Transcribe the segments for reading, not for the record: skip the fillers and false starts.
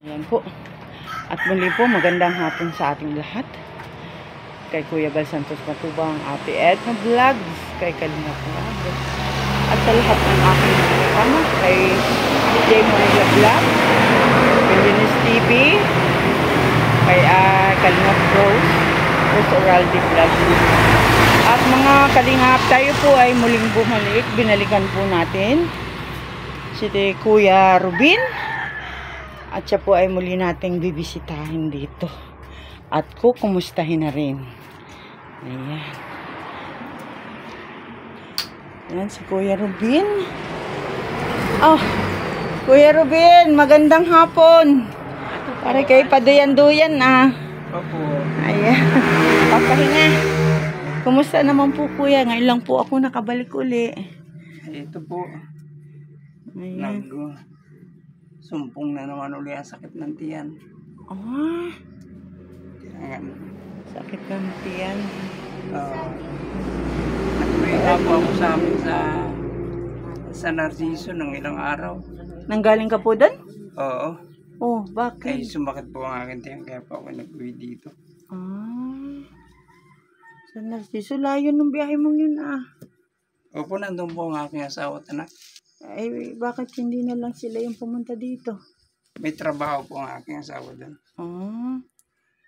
Ayan po. At muli po, magandang hapon sa ating lahat. Kay Kuya Bal Santos Matubang, Ate Edna Vlogs, kay Kalinga Vlogs, at sa lahat ng aking kasama, kay J. Moria Vlog, kay Dennis TV, kay Kalinga Rose, Rose Oraldi Vlog. At mga kalingap, tayo po ay muling bumalik. Binalikan po natin si Kuya Rubin. At siya po ay muli nating bibisitahin dito. At kumustahin na rin. Ayan. Ayan si Kuya Rubin. Oh, Kuya Rubin, magandang hapon. Para kay padayan-duyan Opo. Ayan. Papahinga. Kumusta naman po Kuya? Ngayon lang po ako nakabalik uli. Ito po. Ayan. Sumpong na naman uli ang sakit ng tiyan. Kailangan. Sakit ng tiyan. Nagpahinga po ako sa amin sa Narciso ng ilang araw. Nanggaling ka po doon? Oo. Oh, Ay, bakit? sumakit po ang aking tiyan kaya po ako nag-uwi dito. Sa Narciso, layo ng biyahe mong yun Opo, nandun po ang aking asawa at anak. Ay, bakit hindi na lang sila yung pumunta dito? May trabaho po ang aking asawa doon.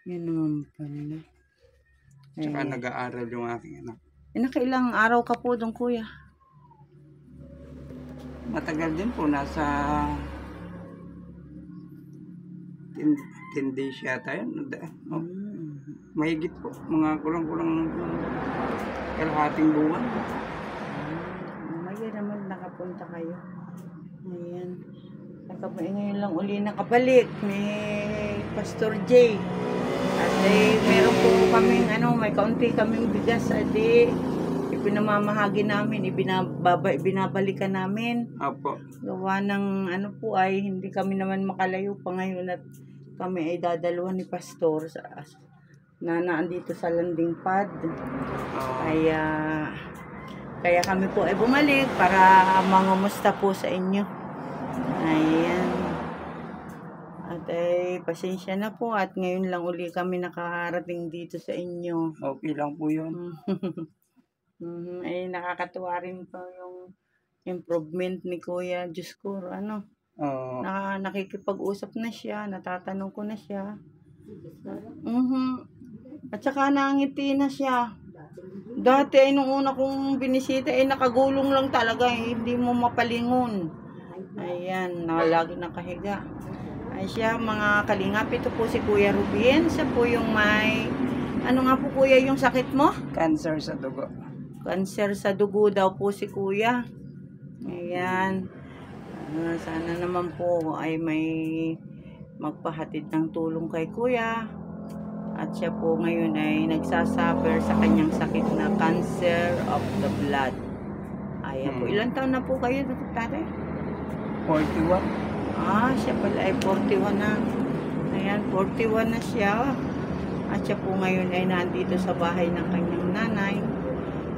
Yan naman pala. Tsaka nag-aaral yung aking anak. Nakailang araw ka po doon, Kuya? Matagal din po, nasa 10 days yata yun. Mahigit po, mga kulang-kulang kalahating buwan. Maya naman nakapunta kayo. Ayan. Ngayon lang uli nakabalik ni Pastor J. At meron po kaming may kaunti kaming bigas. Ipinamamahagi namin, binabalikan namin. Opo. Gawa ng po ay hindi kami naman makalayo pa ngayon at kami ay dadalawan ni Pastor na naandito sa landing pad. Kaya kami po ay bumalik para mangumusta po sa inyo. Ayan. At pasensya na po at ngayon lang uli kami nakarating dito sa inyo. Okay lang po yun. Nakakatuwa rin po yung improvement ni Kuya. Diyos ko, nakikipag-usap na siya, natatanong ko na siya. At saka nangiti na siya. Dati nung una kong binisita nakagulong lang talaga, hindi mo mapalingon. Ayan, lagi nakahiga. Ay siya, mga kalingap, ito po si Kuya Rubin. Siya po yung may, nga po Kuya yung sakit mo? Cancer sa dugo. Cancer sa dugo daw po si Kuya. Ayan. Sana naman po ay may magpahatid ng tulong kay Kuya. At siya po ngayon ay nagsasuffer sa kanyang sakit na cancer of the blood. Ayan po. Ilan taon na po kayo, Tatay? 41. Siya pala ay 41 na. Ayan, 41 na siya. At siya po ngayon ay nandito sa bahay ng kanyang nanay.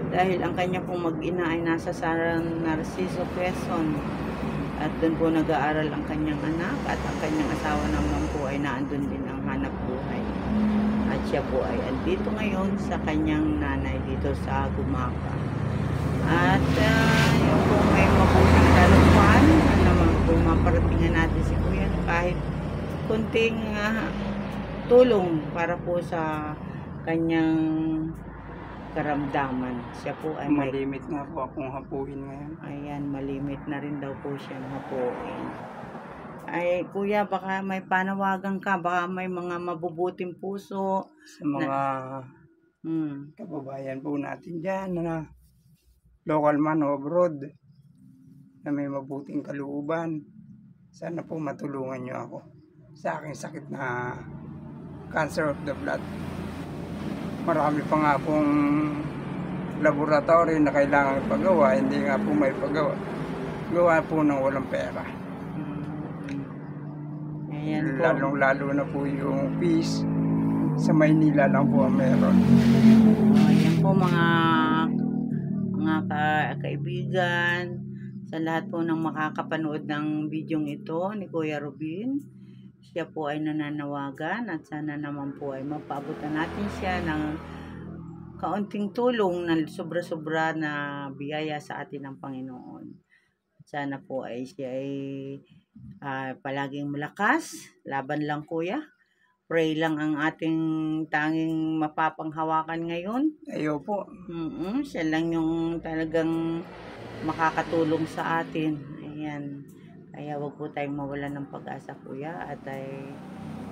Dahil ang kanya pong mag-ina ay nasa San Narciso, Quezon. At doon po nag-aaral ang kanyang anak. At ang kanyang asawa naman po ay naandun din ang hanap buhay. At siya po ay andito ngayon sa kanyang nanay dito sa Gumaka. At yung po may mabuting kalooban, naman po maparatingan natin si Kuya kahit kunting tulong para po sa kanyang karamdaman. Siya po ay Malimit nga po akong hapuin ngayon. Ayan, malimit na rin daw po siyang hapuin. Ay, Kuya, baka may panawagan ka, baka may mga mabubuting puso. Sa mga kababayan po natin dyan na local man o abroad na may mabuting kalooban. Sana po matulungan nyo ako sa aking sakit na cancer of the blood. Marami pa nga pong laboratory na kailangan ipagawa, hindi nga po may pagawa. Gawa po ng walang pera. Lalong-lalo na po yung fees sa Maynila lang po ang meron. Ayan po mga kaibigan, sa lahat po ng makakapanood ng video ito ni Kuya Rubin. siya po ay nananawagan at sana naman po ay mapaabutan natin siya ng kaunting tulong na sobra-sobra na biyaya sa atin ng Panginoon. Sana po ay siya ay palaging malakas. Laban lang kuya. Pray lang ang ating tanging mapapanghawakan ngayon. Ayo po. Siya lang yung talagang makakatulong sa atin. Ayan. Kaya wag po tayong mawala ng pag-asa kuya at ay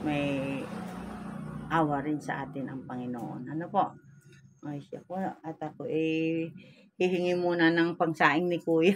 may awa rin sa atin ang Panginoon. Ano po? Ay siya po. At ako hihingi muna ng pangsaing ni kuya.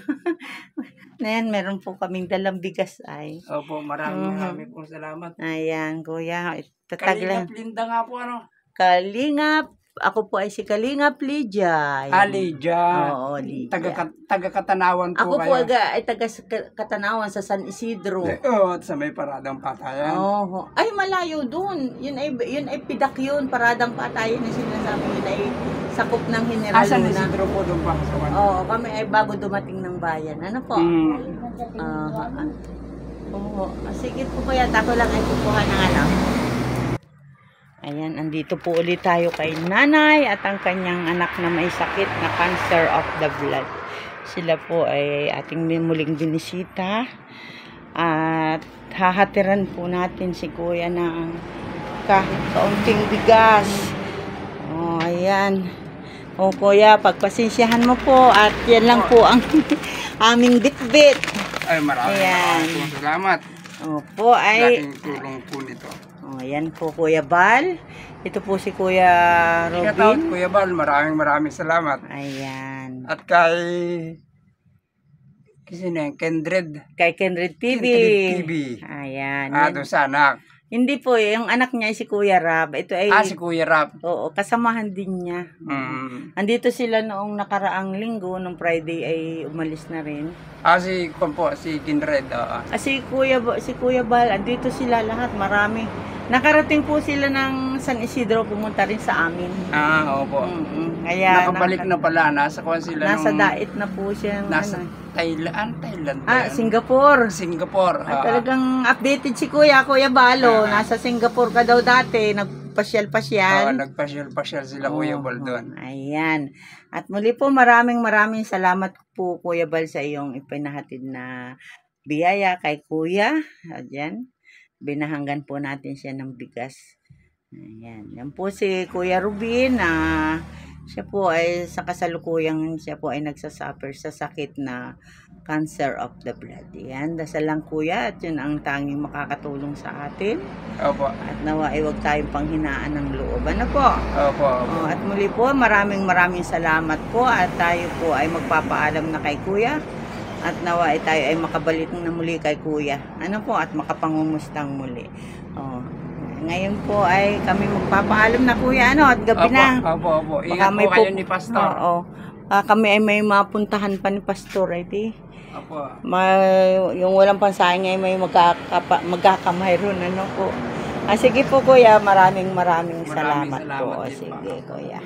Ayan, meron po kaming dalang bigas ay. Opo, maraming pong salamat. Ayan, kuya. Tataglan. Kalingap Linda nga po ano? Kalingap. Ako po ay si Kalingap Lydia. Lydia. Oo, Lydia. Taga-Katanawan po Ako kayo. po ay taga Katanawan sa San Isidro. Oo, sa may paradang patayan. Oo. Ay, malayo dun. Yun ay pidak yun. Paradang patayan na sinasabi yun ay sakop ng General San Luna. Isidro po doon pa sa one. Oo, kami ay bago dumating ng bayan. Ano po? Oo. Sige po kuya, ako lang ay kukuha ng ano. Ayan, andito po ulit tayo kay nanay at ang kanyang anak na may sakit na cancer of the blood. Sila po ay ating muling binisita at hahatiran po natin si kuya ng kahit kaunting bigas. Oh, ayan. O kuya, pagpasensyahan mo po at yan lang po ang aming bitbit. Ay, maraming salamat. Opo, ay Laking tulong po nito. oh, ayan po Kuya Bal. Ito po si Kuya Shout out, Robin. Kuya Bal, maraming salamat. Ayan. At kay Kendred Kay Kenred TV. TV. Ayan. Doon sa anak. Hindi po, yung anak niya ay si Kuya Rab. Ito ay, Si Kuya Rap. oo, kasamahan din niya. Andito sila noong nakaraang linggo, nung Friday ay umalis na rin. Si Kindred. Si Kuya Bal, andito sila lahat, marami. Nakarating po sila ng San Isidro, pumunta rin sa amin. Opo. Kaya Nakabalik na pala. Nasa kuwan sila nasa nung... dait na po siya. Nasa Thailand ba yan? Singapore. Singapore. Talagang updated si Kuya Balo. Nasa Singapore ka daw dati, nagpasyal-pasyal. Nagpasyal sila Kuya Bal doon. Ayan. At muli po, maraming salamat po Kuya Bal sa iyong ipinahatid na biyaya kay Kuya. Ayan. Binahanggan po natin siya ng bigas. Ayan. Yan po si Kuya Rubin na siya po ay sa kasalukuyang siya po ay nagsasuffer sa sakit na cancer of the blood. Yan. Dasal lang kuya at yun ang tanging makakatulong sa atin. Opo. At nawa ay huwag tayong panghinaan ng loob. Ano po? Opo. At muli po, maraming salamat po at tayo po ay magpapaalam na kay kuya. At nawa ay tayo ay makabalik na muli kay kuya. Ano po? At makapangumustang muli. Ngayon po ay kami magpapaalam na kuya. Ano? At gabi na. Opo. Ingat po kayo ni Pastor. Oo. Kami ay may mapuntahan pa ni Pastor. Opo. Yung walang pansaing ay may magkakamay ron. Ano po? Sige po kuya. Maraming salamat po. din Sige kuya.